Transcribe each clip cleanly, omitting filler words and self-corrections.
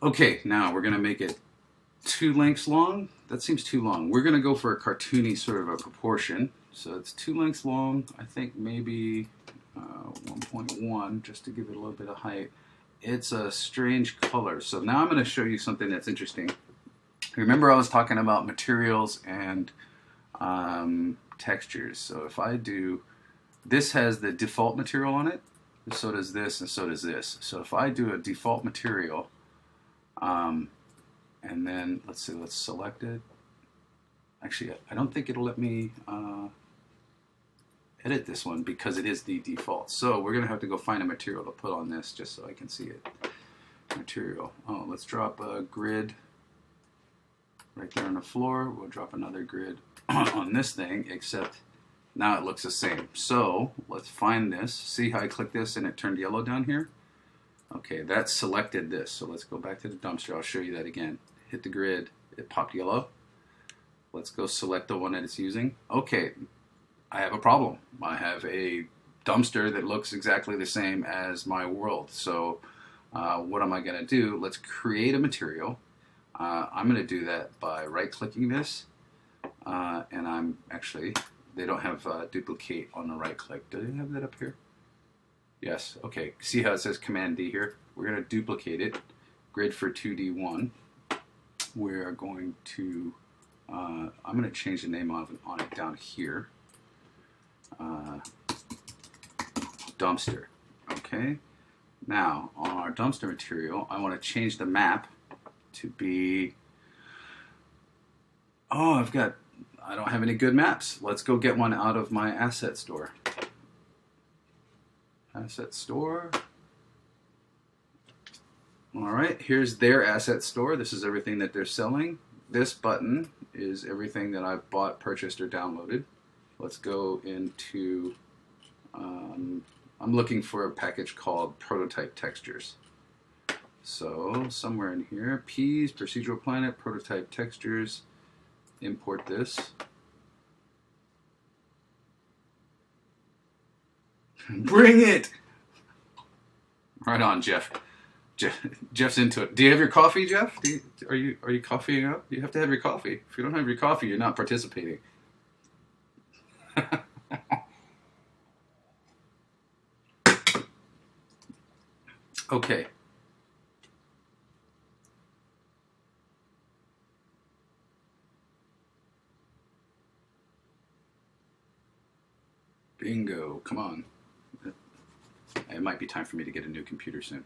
Okay, now we're going to make it 2 lengths long. That seems too long. We're going to go for a cartoony sort of a proportion. So it's 2 lengths long. I think maybe 1.1 just to give it a little bit of height. It's a strange color. So now I'm going to show you something that's interesting. Remember I was talking about materials and textures. So if I do, this has the default material on it. So does this, and so does this. So if I do a default material, and then let's select it. Actually, I don't think it'll let me edit this one because it is the default. So we're gonna have to go find a material to put on this just so I can see it. Material. Oh, let's drop a grid right there on the floor. We'll drop another grid on this thing, except now it looks the same. So let's find this. See how I click this and it turned yellow down here? Okay, that selected this. So let's go back to the dumpster. I'll show you that again. Hit the grid, it popped yellow. Let's go select the one that it's using. Okay, I have a problem. I have a dumpster that looks exactly the same as my world. So what am I gonna do? Let's create a material. I'm gonna do that by right-clicking this. And I'm actually, they don't have duplicate on the right click. Do they have that up here? Yes, okay. See how it says Command D here? We're going to duplicate it. Grid for 2D1. We're going to, I'm going to change the name on it down here. Dumpster. Okay. Now, on our dumpster material, I want to change the map to be, oh, I don't have any good maps. Let's go get one out of my asset store. Asset store. All right, here's their asset store. This is everything that they're selling. This button is everything that I've bought, purchased, or downloaded. Let's go into, I'm looking for a package called Prototype Textures. So somewhere in here, Peas, Procedural Planet, Prototype Textures, import this. Bring it! Right on, Jeff. Jeff's into it. Do you have your coffee, Jeff? Are you coffeeing up? You have to have your coffee. If you don't have your coffee, you're not participating. Okay. Bingo. Come on. It might be time for me to get a new computer soon.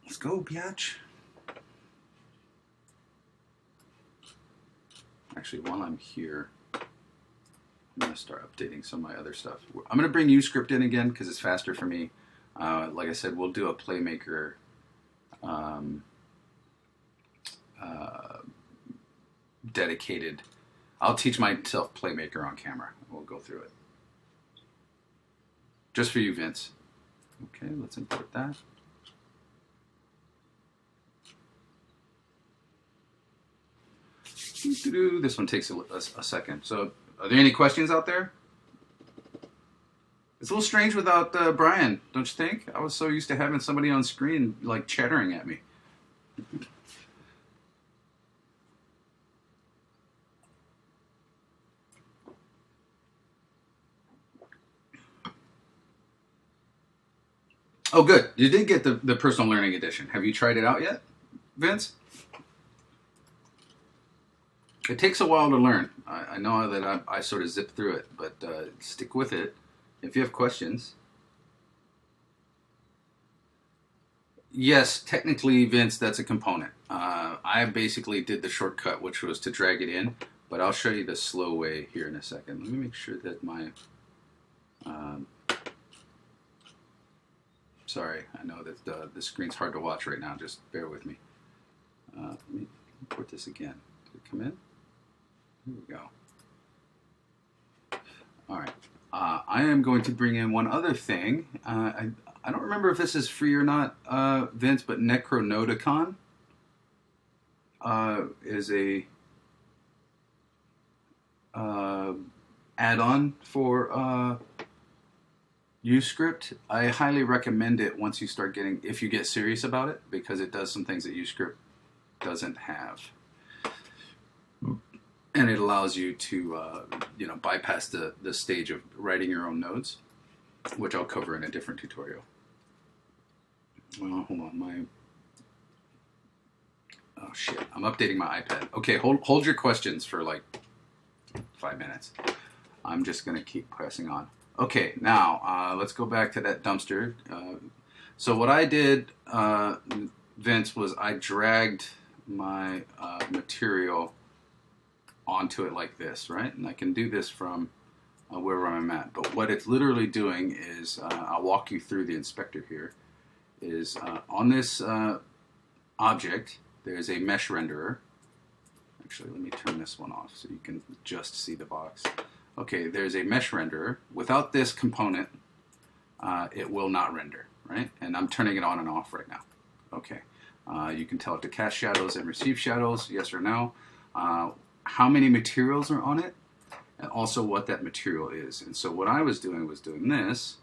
Let's go, biatch. Actually, while I'm here, I'm going to start updating some of my other stuff. I'm going to bring UScript in again because it's faster for me. Like I said, we'll do a Playmaker dedicated. I'll teach myself Playmaker on camera. We'll go through it. Just for you, Vince. Okay, let's import that. This one takes a second. So, are there any questions out there? It's a little strange without Brian, don't you think? I was so used to having somebody on screen like chattering at me. Oh, good. You did get the personal learning edition. Have you tried it out yet, Vince? It takes a while to learn. I know that I sort of zip through it, but stick with it. If you have questions. Yes, technically, Vince, that's a component. I basically did the shortcut, which was to drag it in, but I'll show you the slow way here in a second. Let me make sure that my... sorry, I know that the screen's hard to watch right now. Just bear with me. Let me import this again. Did it come in? Here we go. All right. I am going to bring in one other thing. I don't remember if this is free or not, Vince, but Necronauticon is a add-on for UScript, I highly recommend it once you start getting, if you get serious about it, because it does some things that UScript doesn't have. And it allows you to, bypass the stage of writing your own nodes, which I'll cover in a different tutorial. Well, hold on, oh shit, I'm updating my iPad. Okay, hold your questions for like 5 minutes. I'm just gonna keep pressing on. Okay, now let's go back to that dumpster. So what I did, Vince, was I dragged my material onto it like this, right? And I can do this from wherever I'm at. But what it's literally doing is, I'll walk you through the inspector here, is on this object, there's a mesh renderer. Actually, let me turn this one off so you can just see the box. Okay, there's a mesh renderer. Without this component, it will not render, right? And I'm turning it on and off right now. Okay, you can tell it to cast shadows and receive shadows, yes or no. How many materials are on it, and also what that material is. And so what I was doing this,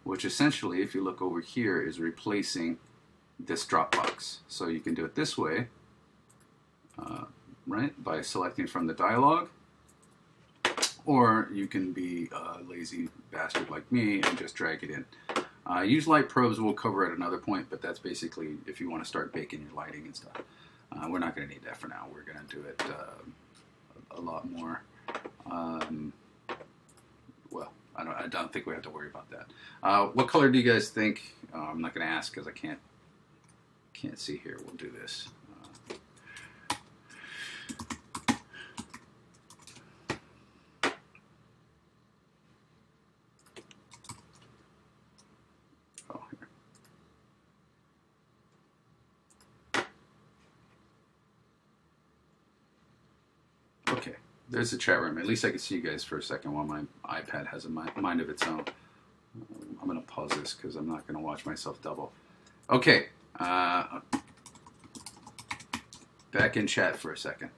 which essentially, if you look over here, is replacing this Dropbox. So you can do it this way, right, by selecting from the dialog. Or you can be a lazy bastard like me and just drag it in. Use light probes, we'll cover at another point, but that's basically if you want to start baking your lighting and stuff. We're not going to need that for now. We're going to do it a lot more. Well, I don't think we have to worry about that. What color do you guys think? I'm not going to ask because I can't see here. We'll do this. Okay, there's the chat room. At least I can see you guys for a second while my iPad has a mind of its own. I'm going to pause this because I'm not going to watch myself double. Okay, back in chat for a second.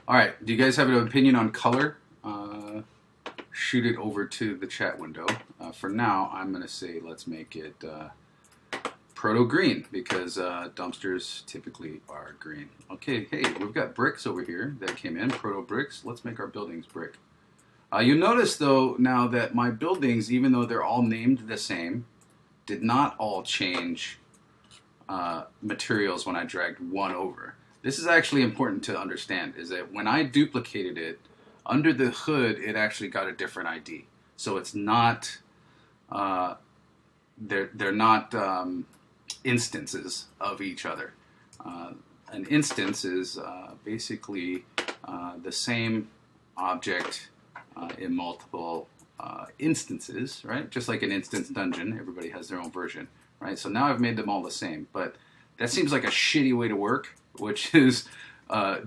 All right, do you guys have an opinion on color? Shoot it over to the chat window. For now, I'm going to say let's make it proto green because dumpsters typically are green. Okay, hey, we've got bricks over here that came in, proto bricks. Let's make our buildings brick. You'll notice though now that my buildings, even though they're all named the same, did not all change materials when I dragged one over. This is actually important to understand, is that when I duplicated it, under the hood it actually got a different ID. So it's not, they're not instances of each other. An instance is basically the same object in multiple instances, right? Just like an instance dungeon, everybody has their own version, right? So now I've made them all the same, but that seems like a shitty way to work, which is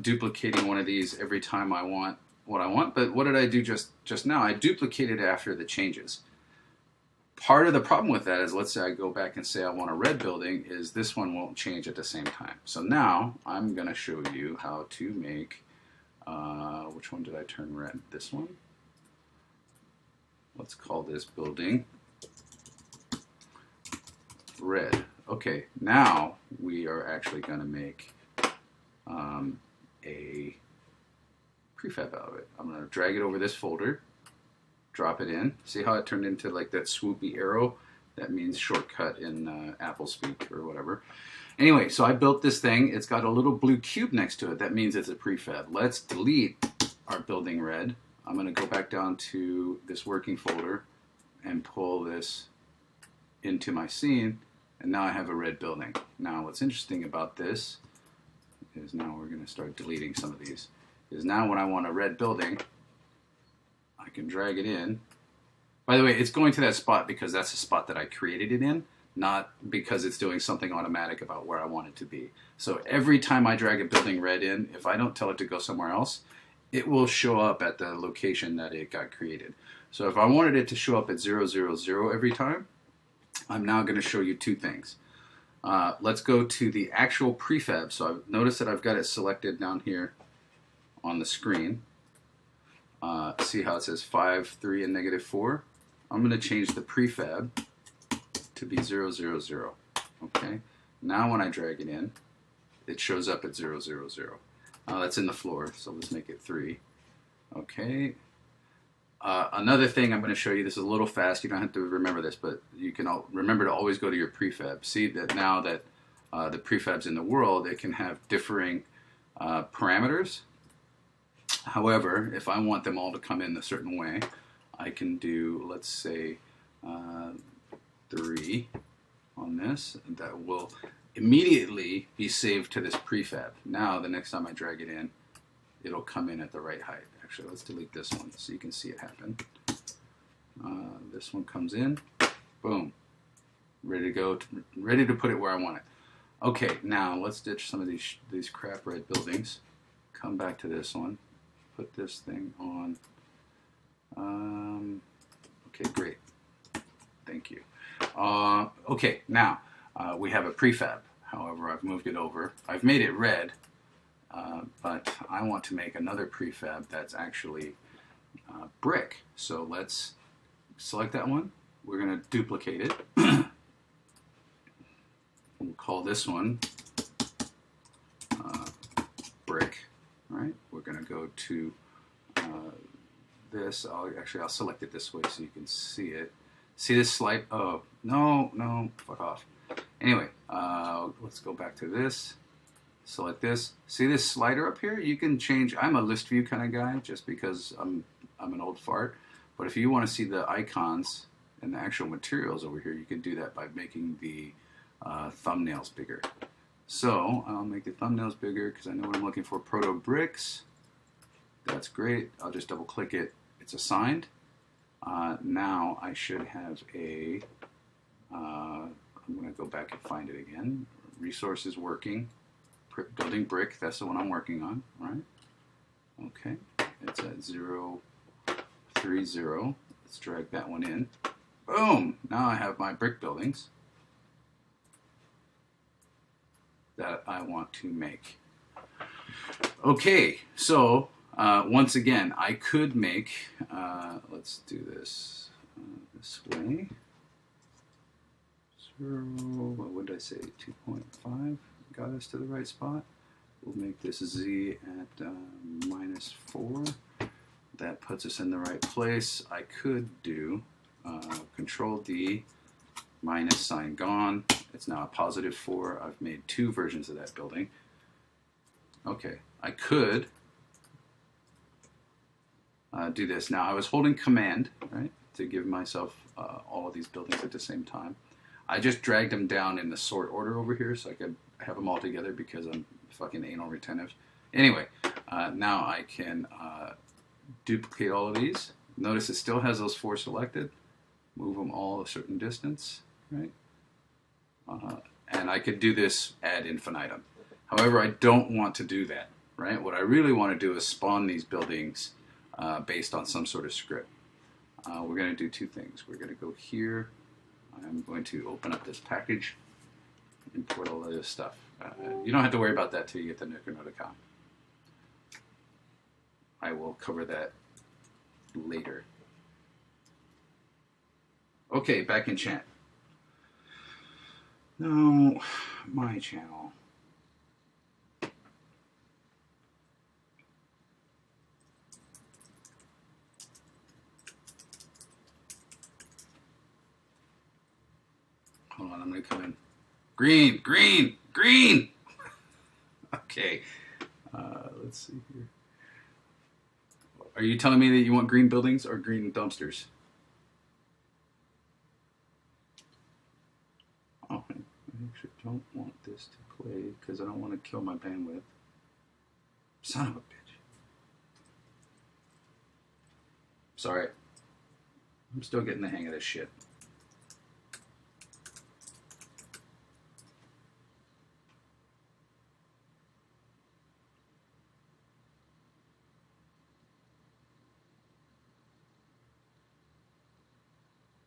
duplicating one of these every time I want what I want. But what did I do just now? I duplicated after the changes. Part of the problem with that is, let's say I go back and say I want a red building, is this one won't change at the same time. So now I'm going to show you how to make, which one did I turn red? This one? Let's call this building red. Okay, now we are actually going to make a prefab out of it. I'm going to drag it over this folder, drop it in. See how it turned into like that swoopy arrow? That means shortcut in Apple speak or whatever. Anyway, so I built this thing. It's got a little blue cube next to it. That means it's a prefab. Let's delete our building red. I'm going to go back down to this working folder and pull this into my scene. And now I have a red building. Now what's interesting about this is now we're going to start deleting some of these. Is now when I want a red building, I can drag it in. By the way, it's going to that spot because that's the spot that I created it in, not because it's doing something automatic about where I want it to be. So every time I drag a building red in, if I don't tell it to go somewhere else, it will show up at the location that it got created. So if I wanted it to show up at 000 every time, I'm now going to show you two things. Let's go to the actual prefab. So I've noticed that I've got it selected down here on the screen. see how it says 5, 3, and -4? I'm going to change the prefab to be 0, 0, 0. Okay. Now when I drag it in, it shows up at 0, 0, 0. That's in the floor, so let's make it 3. Okay. Another thing I'm going to show you, this is a little fast, you don't have to remember this, but you can remember to always go to your prefab. See that now that the prefabs in the world, it can have differing parameters. However, if I want them all to come in a certain way, I can do, let's say, 3 on this. That will immediately be saved to this prefab. Now, the next time I drag it in, it'll come in at the right height. Actually, let's delete this one so you can see it happen. This one comes in, boom, ready to go, ready to put it where I want it. Okay, now let's ditch some of these crap red buildings. Come back to this one, put this thing on. Okay, great, thank you. Okay, now we have a prefab. However, I've moved it over. I've made it red. But I want to make another prefab that's actually brick. So let's select that one. We're going to duplicate it. We'll call this one brick. Right? We're going to go to this. I'll select it this way so you can see it. See this slide? Oh, no, fuck off. Anyway, let's go back to this. Select this. See this slider up here? You can change. I'm a list view kind of guy just because I'm an old fart. But if you want to see the icons and the actual materials over here, you can do that by making the thumbnails bigger. So I'll make the thumbnails bigger because I know what I'm looking for. Proto bricks. That's great. I'll just double click it. It's assigned. Now I should have a. I'm going to go back and find it again. Resources working. Building brick, that's the one I'm working on, right? Okay, it's at 0, 3, 0. Let's drag that one in. Boom! Now I have my brick buildings that I want to make. Okay, so once again, I could make, let's do this this way. So, what would I say, 2.5? Got us to the right spot. We'll make this Z at -4. That puts us in the right place. I could do Control D, minus sign gone. It's now a +4. I've made 2 versions of that building. Okay, I could do this. Now I was holding Command, right, to give myself all of these buildings at the same time. I just dragged them down in the sort order over here so I could have them all together because I'm fucking anal retentive. Anyway, now I can duplicate all of these. Notice it still has those 4 selected. Move them all a certain distance, right? And I could do this ad infinitum. However, I don't want to do that, right? What I really want to do is spawn these buildings based on some sort of script. We're going to do 2 things. We're going to go here. I'm going to open up this package, import all of this stuff. You don't have to worry about that till you get to Nuker.com. I will cover that later. Okay, back in chat. No, my channel. Hold on, I'm going to come in. Green, green, green! Okay, let's see here. Are you telling me that you want green buildings or green dumpsters? Oh, I actually don't want this to play because I don't want to kill my bandwidth. Son of a bitch. Sorry. I'm still getting the hang of this shit.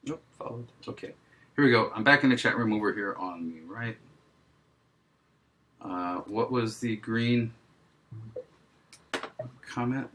Nope, followed. Okay. Here we go. I'm back in the chat room over here on the right. What was the green comment?